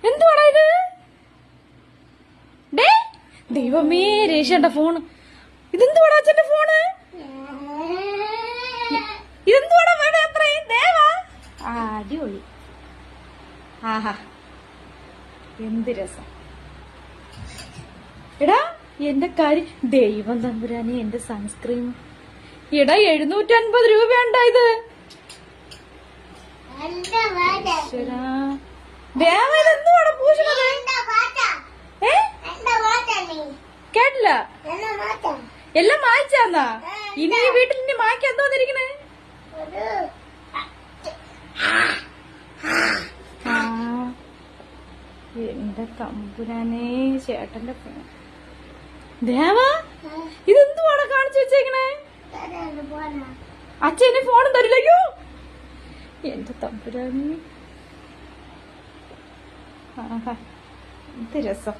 എന്തുവാടാ ഇത്? ഡേ ദൈവമേ, രേഷന്റെ ഫോണ്. ഇതെന്തുവാടാ അച്ഛന്റെ ഫോണ്? ഇതെന്തുവാടാ വേണം അത്രയും? ദേവാ അടിപൊളി. ആഹാ എന്ത് രസം. എടാ എന്റെ കാര്യം, ദൈവം തമ്പുരാനെ, എന്റെ സൺസ്ക്രീൻ. എടാ 750 രൂപയുണ്ടോ ഇത്? ദേവ ഇതെന്തുവാടാ പൂശുന്നത്? കേട്ടില്ല. എല്ലാം മായ്ച്ചാന്നാ? ഇനി ഈ വീട്ടിൽ ഇനി മായ്ക്കാൻ എന്തോന്നിരിക്കണേ? എന്റെ തമ്പുരാനെ, ചേട്ടന്റെ ഫോൺ. ദേവ ഇതെന്തുവാണ് കാണിച്ചു വെച്ചേക്കണേ? അച്ഛനെ ഫോണും തരില്ലയോ? എന്റെ തമ്പുരാനെ, ആഹാ എന്ത് രസം.